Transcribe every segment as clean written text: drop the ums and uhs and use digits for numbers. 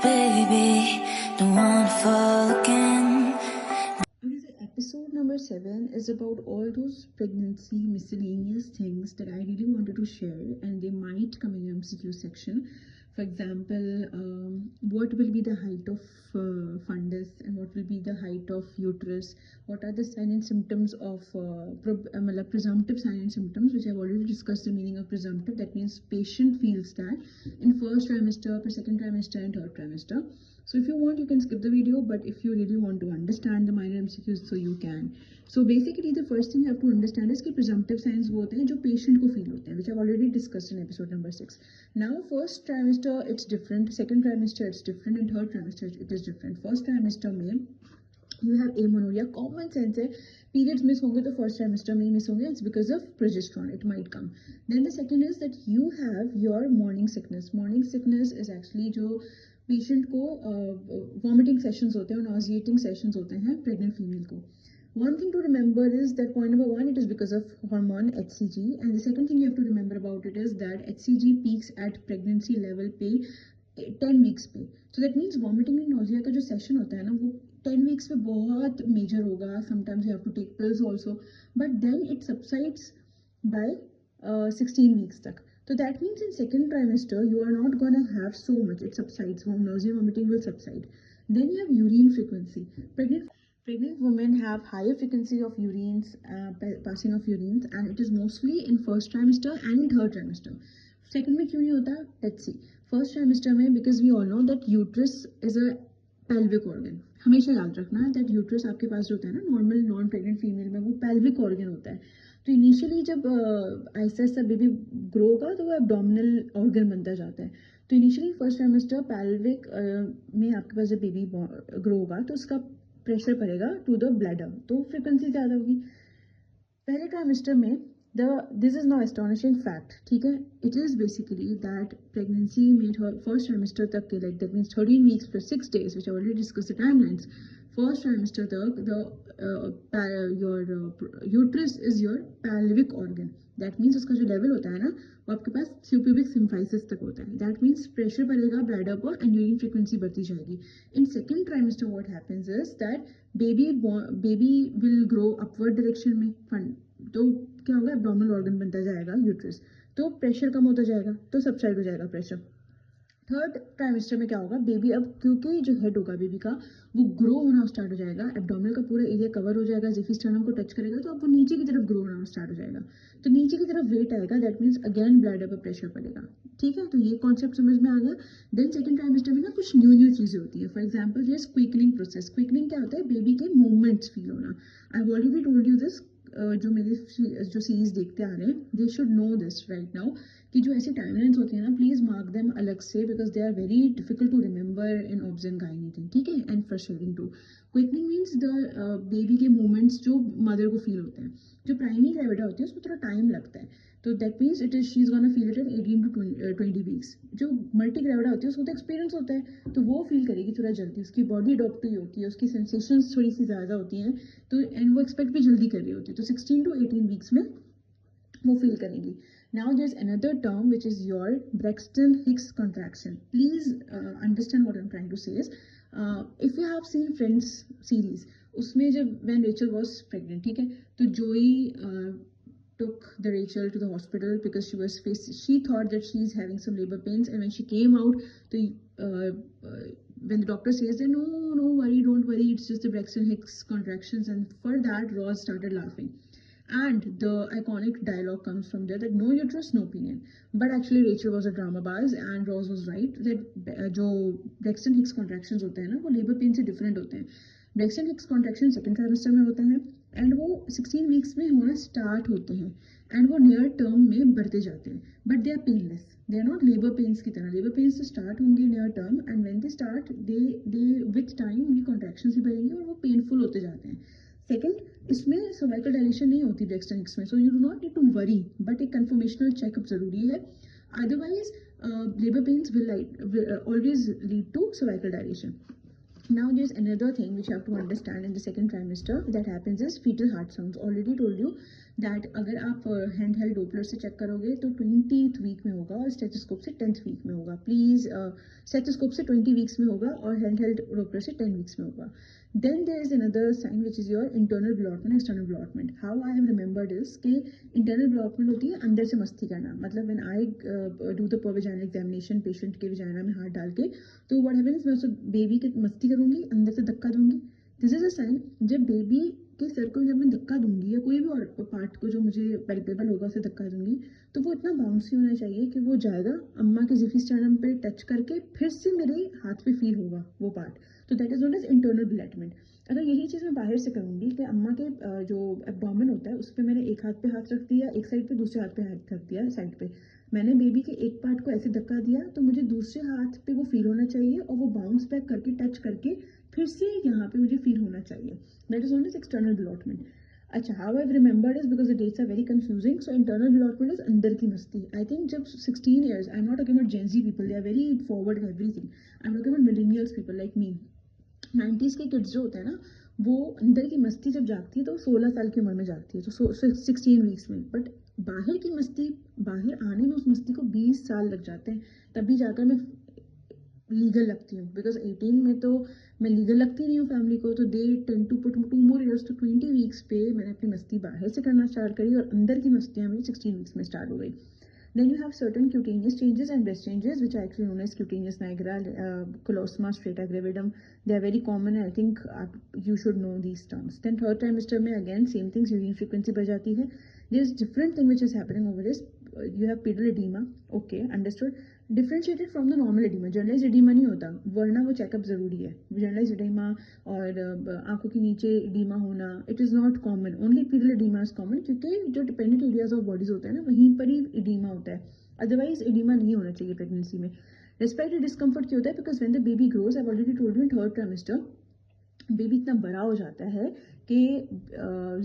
baby, don't wanna fall again. Okay, so episode number 7 is about all those pregnancy miscellaneous things that I really wanted to share, and they might come in the MCQ section. For example, what will be the height of fundus, and what will be the height of uterus? What are the signs and symptoms of presumptive signs and symptoms, which I've already discussed the meaning of presumptive. That means patient feels that in first trimester, second trimester, and third trimester. So if you want, you can skip the video, but if you really want to understand the minor MCQs, so you can. So basically, the first thing you have to understand is that presumptive signs वो होते हैं जो patient को feel होते हैं, which I've already discussed in episode number 6. Now, first trimester it's different, second trimester it's different, and third trimester it is different. First trimester में you have amenorrhea. Common sense है, periods miss होंगे तो first trimester में miss होंगे. It's because of progesterone, it might come. Then the second is that you have your morning sickness. Morning sickness is actually जो patient को vomiting sessions होते हैं और नॉजिएटिंग सेशंस होते हैं प्रेग्नेंट फीमेल को. One thing to remember is that point number 1, it is because of hormone HCG, and the second thing you have to remember about it is that HCG peaks at pregnancy level पे 10 weeks पे. So that means vomiting and nausea का जो session होता है ना वो 10 weeks पे बहुत मेजर होगा. Sometimes you have to take pills also, but then it subsides by 16 weeks तक. So that means in second trimester, you are not going to have so much. It subsides. Nausea, vomiting will subside. Then you have urine frequency. Pregnant women have higher frequency of urines, passing of urines, and it is mostly in first trimester and in third trimester. Second में क्यों नहीं होता? Let's see. First trimester में, because we all know that uterus is a pelvic organ. हमेशा याद रखना that uterus आपके पास जो होता है ना नॉर्मल नॉन प्रेग्नेंट फीमेल में वो pelvic organ होता है. तो इनिशियली जब ऐसा ऐसा बेबी ग्रो होगा तो वो एब्डोमिनल ऑर्गन बनता जाता है. तो इनिशियली फर्स्ट ट्राइमेस्टर पैल्विक में आपके पास जब बेबी ग्रो होगा तो उसका प्रेशर पड़ेगा टू द ब्लैडर, तो फ्रिक्वेंसी ज़्यादा होगी. पहले ट्राइमेस्टर में this is not astonishing fact, ठीक है. It is basically that pregnancy में फर्स्ट ट्राइमेस्टर तक के like that means 13 weeks plus 6 days, which I already discussed the timelines. First trimester तक your uterus is your pelvic organ. That means उसका जो level होता है ना वो आपके पास supubic symphysis तक होता है. That means प्रेशर पड़ेगा ब्लैडर पर एंड यूरिन फ्रीक्वेंसी बढ़ती जाएगी. In second trimester what happens is that baby will grow upward direction में. तो क्या होगा, एब्डोमिनल ऑर्गन बनता जाएगा यूट्रस, तो प्रेशर कम होता जाएगा, तो सबसाइड हो जाएगा प्रेशर. थर्ड ट्राइमेस्टर में क्या होगा, बेबी अब क्योंकि जो हेड होगा बेबी का वो ग्रो होना स्टार्ट हो जाएगा, एब्डोमिनल का पूरा एरिया कवर हो जाएगा, जेफिस्टर्नम को टच करेगा तो अब वो नीचे की तरफ ग्रो होना स्टार्ट हो जाएगा. तो नीचे की तरफ वेट आएगा, दैट मीन्स अगेन ब्लैडर पर प्रेशर पड़ेगा. ठीक है, तो ये कॉन्सेप्ट समझ में आ गया. देन सेकंड ट्राइमेस्टर में ना कुछ न्यू चीज़ें होती है. फॉर एग्जाम्पल जैसे क्विकनिंग प्रोसेस. क्विकनिंग क्या होता है, बेबी के मूवमेंट्स फील होना. I have already told you this. जो मेरे जो सीरीज देखते आ रहे हैं they should know this right now कि जो ऐसी टाइमलाइंस होती है ना प्लीज मार्क देम अलग से, because they are very difficult to remember in obs and gynae, ठीक है, and frustrating too. Quickening means the baby के मूवमेंट्स जो मदर को फील होते हैं. जो प्राइमरी ग्रेविडा होती है उसमें थोड़ा टाइम लगता है, तो that means it is she is gonna feel it in 18 to 20 weeks. जो मल्टी ग्रेविडा होती है उसको तो एक्सपीरियंस होता है तो वो फील करेगी थोड़ा जल्दी. उसकी बॉडी अडॉप्ट हुई होती है, उसकी सेंसेशंस थोड़ी सी ज़्यादा होती हैं, तो एंड वो एक्सपेक्ट भी जल्दी कर रही होती है, तो 16 to 18 वीक्स में वो फील करेंगी. Now there's another term which is your Braxton Hicks contraction. Please understand what I'm trying to say is if you have seen Friends series, उसमें जब when Rachel was pregnant, ठीक है, तो Joey took the Rachel to the hospital because she thought that she's having some labor pains, and when she came out, when the doctor says that no worry, don't worry, it's just the Braxton Hicks contractions, and for that Ross started laughing. And the iconic dialogue comes from there that no uterus, no opinion. But actually Rachel was a drama buzz and Ross was right that जो Braxton Hicks contractions होते हैं ना वो labor pain से different होते हैं. Braxton Hicks contraction second trimester में होते हैं and वो 16 weeks में होना start होते हैं and वो near term में बढ़ते जाते हैं, but they are painless. They are not labor pains की तरह. Labor pains तो start होंगे near term and when they start they with time उनकी contractions भी बढ़ेंगी और वो painful होते जाते हैं. सेकेंड, इसमें सर्वाइकल डायलेशन नहीं होती ब्रैक्सटन हिक्स में, so you do not need to worry, but एक कन्फर्मेशनल चेकअप जरूरी है. Otherwise labour pains will always lead to cervical dilation. Now there's another thing which you have to understand in the second trimester that happens is fetal heart sounds. Already told you that अगर आप hand held Doppler से check करोगे तो 20th week में होगा और stethoscope से 10th week में होगा। प्लीज़ स्टेथोस्कोप से 20 वीक्स में होगा और हैंड हेल्ड डोपलर से 10 वीक्स में होगा। Then there is another sign which is your internal ballottement, external ballottement. How I have remembered is कि इंटरनल ब्लॉटमेंट होती है अंदर से मस्ती करना, मतलब when I do the per vaginal examination patient के वजाइना में हाथ डाल के, तो व्हाट हैपेंस, मैं उसको बेबी की मस्ती करूंगी, अंदर से धक्का दूंगी। This is a sign. जब बेबी के सर को जब मैं धक्का दूंगी या कोई भी और पार्ट को जो मुझे पैल्पेबल होगा उसे धक्का दूंगी, तो वो इतना बाउंसी होना चाहिए कि वो जाएगा अम्मा के जिफी स्टर्नम पे टच करके फिर से मेरे हाथ पे फील होगा वो पार्ट। तो that is known as internal blotment. अगर यही चीज़ मैं बाहर से करूंगी कि अम्मा के जो एब्डोमेन होता है उस पर मैंने एक हाथ पे हाथ रख दिया एक साइड पे, दूसरे हाथ पे हाथ रख दिया साइड पे, मैंने बेबी के एक पार्ट को ऐसे धक्का दिया, तो मुझे दूसरे हाथ पे वो फील होना चाहिए और वो बाउंस बैक करके टच करके फिर से यहाँ पे मुझे फील होना चाहिए। That is known as external blotment. अच्छा, how I remembered is because the dates are very confusing. So internal blotment is अंदर की मस्ती। आई थिंक जब 16 years, I am not talking about Gen Z people, they are very forward in everything. I am talking about millennials people like me. 90s के kids जो होते हैं ना, वो अंदर की मस्ती जब जागती है तो 16 साल की उम्र में जागती है, तो 16 वीक्स में। बट बाहर की मस्ती, बाहर आने में उस मस्ती को 20 साल लग जाते हैं, तभी जाकर मैं लीगल लगती हूँ। बिकॉज 18 में तो मैं लीगल लगती नहीं हूँ फैमिली को, तो they tend to put 2 more years। तो 20 वीक्स पे मैंने अपनी मस्ती बाहर से करना स्टार्ट करी और अंदर की मस्तियाँ मेरी 16 वीक्स में स्टार्ट हो गई। Then you have certain cutaneous changes and breast changes, which are actually known as cutaneous nigra, colosma, strata gravidum. They are very common. I think you should know these terms. Then third trimester में again same things, urine frequency बढ़ जाती है. There's different thing which is happening over this. You have pedal edema. Okay, understood. Differentiated from the normal edema. Generalized edema नहीं होता, वरना वो checkup जरूरी है। Generalized edema और आंखों के नीचे edema होना, it is not common. Only pedal edema is common, क्योंकि जो dependent areas of bodies होते हैं ना, वहीं पर ही edema होता है। अदरवाइज edema नहीं होना चाहिए प्रेगनेंसी में। रेस्पिरेटरी डिस्कम्फर्ट क्यों होता है? Because when the baby grows, I've already told you in third trimester, baby इतना बड़ा हो जाता है कि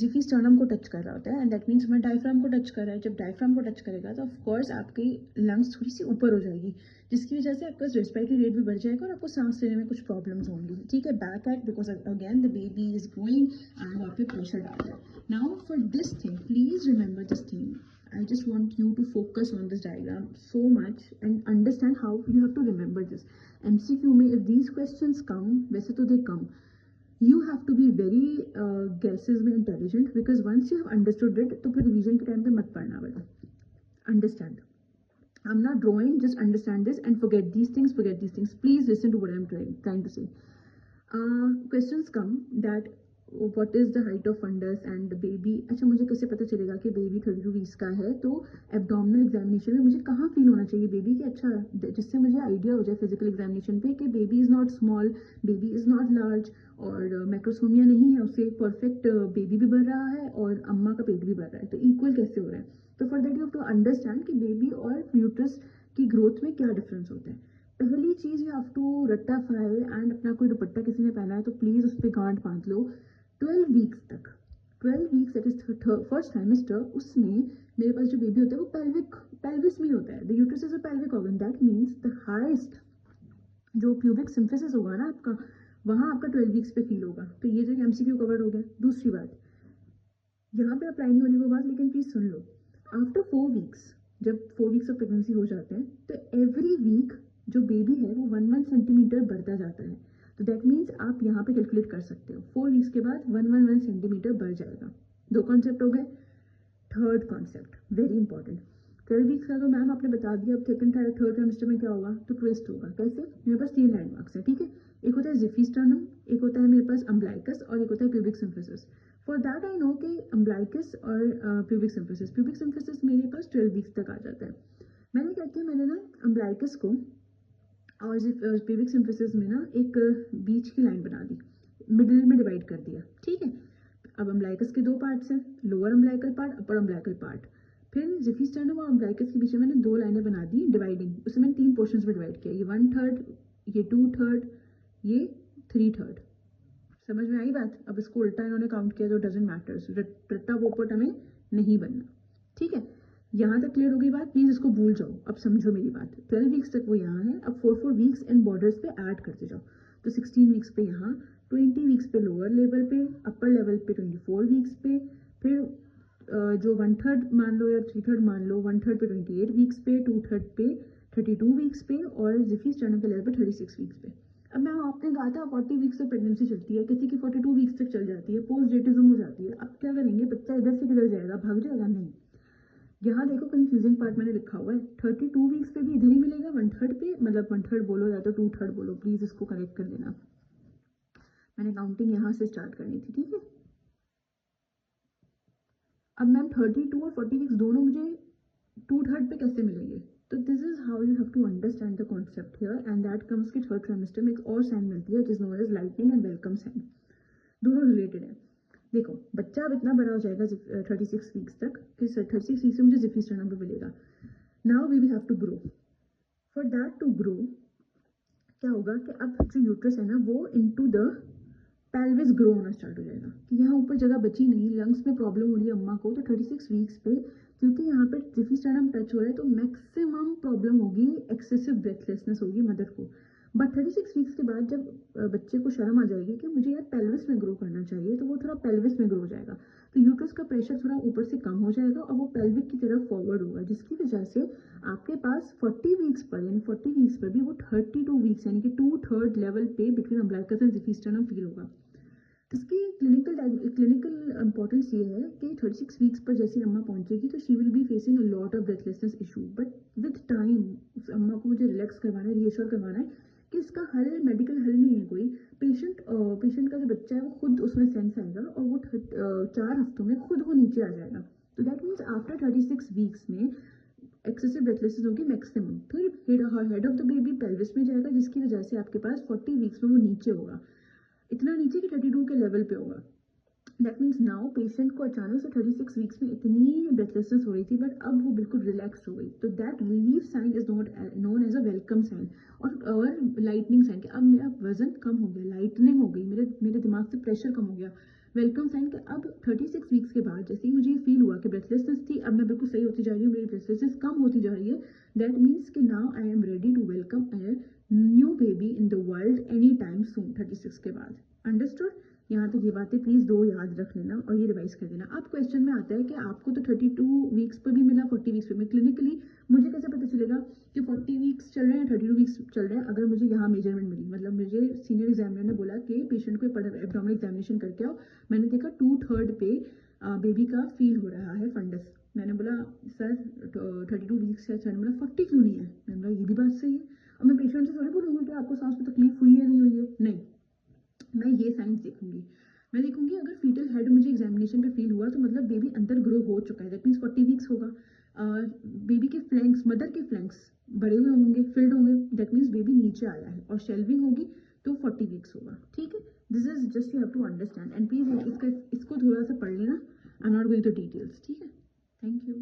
जिफी स्टर्नम को टच कर रहा होता है, एंड दैट मीन्स हमारे डायफ्राम को टच कर रहा है। जब डायफ्राम को टच करेगा तो ऑफ कोर्स आपकी लंग्स थोड़ी सी ऊपर हो जाएगी, जिसकी वजह से आपका रेस्पिरेटरी रेट भी बढ़ जाएगा और आपको सांस लेने में कुछ प्रॉब्लम्स होंगी। ठीक है, back act, because again the baby is growing and वहाँ पे प्रेशर डाल रहा है। Now for this thing, please remember this thing. I just want you to focus on this diagram so much and understand how you have to remember this. MCQ में if these questions come, वैसे तो they come, you have to be very guesses में intelligent, because once you have understood it, तो फिर revision के time पे मत पढ़ना बेटा। Understand? I'm not drawing, just understand this and forget these things, forget these things. Please listen to what I'm trying to say. Questions come that what is the height of fundus and baby। अच्छा, मुझे कैसे पता चलेगा कि baby 32 weeks का है? तो abdominal examination में मुझे कहाँ फील होना चाहिए बेबी के? अच्छा, जिससे मुझे आइडिया हो जाए फिजिकल एग्जामिनेशन पे कि baby is not small, baby is not large, और मैक्रोसोमिया नहीं है उसे, परफेक्ट बेबी भी बढ़ रहा है और अम्मा का पेट भी बढ़ रहा है, तो इक्वल कैसे हो रहा है? तो for that you have to understand कि बेबी और यूट्रस की ग्रोथ में क्या डिफरेंस होता है। पहली चीज यू हैव टू रट्टाफाई, एंड अपना कोई दुपट्टा किसी ने पहना है तो प्लीज उस पर गांठ बांध लो। 12 वीक्स तक, 12 weeks that is first trimester, उसमें मेरे पास जो बेबी होता है वो पेल्विस में होता है। The uterus is a pelvic organ, that means the highest जो प्यूबिक सिम्फिसिस होगा ना आपका, वहां आपका 12 वीक्स पे फील होगा। तो ये जो MCQ कवर हो गया। दूसरी बात, यहाँ पे अप्लाई नहीं होने को बात, लेकिन please soon low. After 4 weeks, जब 4 वीक्स ऑफ प्रेगनेंसी हो जाते हैं, तो एवरी वीक जो बेबी है वो 1 सेंटीमीटर बढ़ता जाता है। तो दैट मीन्स आप यहाँ पे कैलकुलेट कर सकते हो, 4 वीक्स के बाद 1 सेंटीमीटर बढ़ जाएगा। 2 कॉन्सेप्ट हो गए। Third concept very important. 12 weeks का तो मैम आपने बता दिया, अब थर्ड ट्राइमेस्टर में क्या होगा? तो ट्विस्ट होगा। कैसे? मेरे पास 3 लैंडमार्क्स है, ठीक है। एक होता है जिफी स्टर्नम, एक होता है मेरे पास अम्ब्लाइकस, और एक होता है pubic symphysis. For that I know कि अम्ब्लाइकस और प्यूबिक सिम्फिसिस मेरे पास 12 वीक्स तक आ जाता है। मैंने क्या किया, मैंने ना अम्ब्लाइकस को और प्यूबिक सिम्फिसिस में ना एक बीच की लाइन बना दी, मिडिल में डिवाइड कर दिया, ठीक है। अब अम्ब्लाइकस के 2 पार्ट्स हैं, लोअर अम्ब्लाइकल पार्ट, अपर अम्ब्लाइकल पार्ट। फिर जिफी स्टर्नम और अम्ब्लाइकस के बीच में मैंने 2 लाइनें बना दी डिवाइडिंग, उसमें मैंने 3 पोर्शंस में डिवाइड किया, ये 1/3, ये 2/3, ये 3/3। समझ में आई बात? अब इसको उल्टा इन्होंने काउंट किया तो डजंट मैटर, रट्टा पोपट हमें नहीं बनना, ठीक है। यहाँ तक क्लियर हो गई बात? प्लीज इसको भूल जाओ, अब समझो मेरी बात। 12 वीक्स तक वो यहाँ है, अब 4 वीक्स इन बॉर्डर्स पे ऐड करते जाओ। तो 16 वीक्स पे यहाँ, 20 वीक्स पे लोअर लेवल पे, अपर लेवल पे 24 वीक्स पे, फिर जो 1/3 मान लो या 3/3 मान लो, 1/3 पे 28 वीक्स पे, 2/3 पे 32 वीक्स पे और जिफी स्टर्नम के लेवल पे 36 वीक्स पे। अब मैं आपने कहा था 40 वीक्स तक प्रेगनेंसी चलती है, किसी की 42 वीक्स तक चल जाती है, पोस्ट डेटिज्म हो जाती है। अब क्या करेंगे, बच्चा इधर से किधर जाएगा, भाग जाएगा? नहीं। यहाँ देखो कंफ्यूजिंग पार्ट मैंने लिखा हुआ है, 32 वीक्स पे भी इधर ही मिलेगा, 1/3 पे, मतलब 1/3 बोलो या तो 2/3 बोलो, प्लीज इसको करेक्ट कर देना। मैंने काउंटिंग यहाँ से स्टार्ट करनी थी, ठीक है। अब मैम 32 और 40 वीक्स दोनों मुझे 2/3 पे कैसे मिलेंगे? तो this is how you have to understand the concept here, and that comes कि थर्ड ट्राइमेस्टर में एक और साइन मिलती है, जिस known as lightening and welcome sign. दोनों रिलेटेड है। देखो बच्चा अब इतना बड़ा हो जाएगा 36 वीक्स तक कि 36 वीक्स में मुझे जिफी स्टर्नम पे मिलेगा। Now we have to grow. For that to grow क्या होगा कि अब जो यूट्रस है ना वो इनटू द पेल्विस ग्रो होना स्टार्ट हो जाएगा कि यहाँ ऊपर जगह बची नहीं, लंग्स में प्रॉब्लम हो रही है अम्मा को, तो 36 वीक्स पे क्योंकि यहाँ पे जिफी स्टर्नम टच हो रहा है तो मैक्सिमम प्रॉब्लम होगी, एक्सेसिव ब्रेथलेसनेस होगी मदर को। बट 36 वीक्स के बाद जब बच्चे को शर्म आ जाएगी कि मुझे यार पेल्विस में ग्रो करना चाहिए, तो वो थोड़ा पेल्विस में ग्रो हो जाएगा, तो यूट्रस का प्रेशर थोड़ा ऊपर से कम हो जाएगा और वो पेल्विक की तरफ फॉरवर्ड होगा, जिसकी वजह से आपके पास 40 वीक्स पर यानी 40 वीक्स पर भी वो 32 वीक्स यानी कि 2/3 लेवल पे between umbilicus and Zifi sternum feel होगा। इसकी क्लिनिकल इंपॉर्टेंस ये है कि 36 वीक्स पर जैसे अम्मा पहुंचेगी तो she will be facing a lot of breathlessness issue, but with time उस अम्मा को मुझे रिलैक्स करवाना है, रीअश्योर करवाना है कि इसका हल मेडिकल हल नहीं है कोई। पेशेंट का जो बच्चा है वो खुद उसमें सेंस आएगा और वो 4 हफ्तों में खुद वो नीचे आ जाएगा। तो दैट मीन्स आफ्टर 36 वीक्स में एक्सेसिव ब्रेथलेसनेस होगी मैक्सिमम, फिर head of the baby pelvis में जाएगा, जिसकी वजह से आपके पास 40 वीक्स में वो नीचे होगा, इतना नीचे कि 32 के लेवल पे होगा। दैट मीन्स नाउ पेशेंट को अचानक से 36 वीक्स में इतनी ब्रेथलेसनेस हो रही थी, बट अब वो बिल्कुल रिलैक्स हो गई, तो that relief sign is not known as a welcome sign और लाइटनिंग साइन कि अब मेरा वजन कम हो गया, लाइटनिंग हो गई, मेरे दिमाग से प्रेशर कम हो गया। वेलकम साइन कि अब 36 वीक्स के बाद जैसे ही मुझे ये फील हुआ कि ब्रेथलेसनेस थी, अब मैं बिल्कुल सही होती जा रही हूँ, मेरी ब्रेथलेसनेस कम होती जा रही है, दैट मीन्स कि now I am ready to welcome a new baby in the world any time soon 36 के बाद। अंडरस्टूड? यहाँ तक ये बातें प्लीज दो याद रख लेना और ये रिवाइज कर देना। अब क्वेश्चन में आता है कि आपको तो 32 वीक्स पर भी मिला, 40 वीक्स पर भी, क्लिनिकली मुझे कैसे पता चलेगा कि 40 वीक्स चल रहे हैं 32 वीक्स चल रहे हैं? अगर मुझे यहाँ मेजरमेंट मिली, मतलब मुझे सीनियर एग्जामिनर ने बोला कि पेशेंट को एब्डोमिनल एग्जामिनेशन करके आओ, मैंने देखा 2/3 पे बेबी का फील हो रहा है फंडस, मैंने बोला सर 32 वीक्स है, सर बोला 40 क्यों नहीं है? मैंने बोला ये भी बात सही है। और मैं पेशेंट से थोड़ी बोलूंगी कि आपको सांस में तकलीफ हुई है नहीं हुई है, नहीं, मैं ये साइंस देखूंगी। मैं देखूंगी अगर फीटल हेड मुझे एग्जामिनेशन पे फील हुआ तो मतलब बेबी अंदर ग्रो हो चुका है, दैट मीन्स 40 वीक्स होगा। बेबी के फ्लैंक्स, मदर के फ्लैंक्स बड़े हुए होंगे, फिल्ड होंगे, दैट मीन्स बेबी नीचे आया है, और शेल्विंग होगी तो 40 वीक्स होगा, ठीक है। This is just you have to understand, and please इसको थोड़ा सा पढ़ लेना, I am not going to details, ठीक है। Thank you.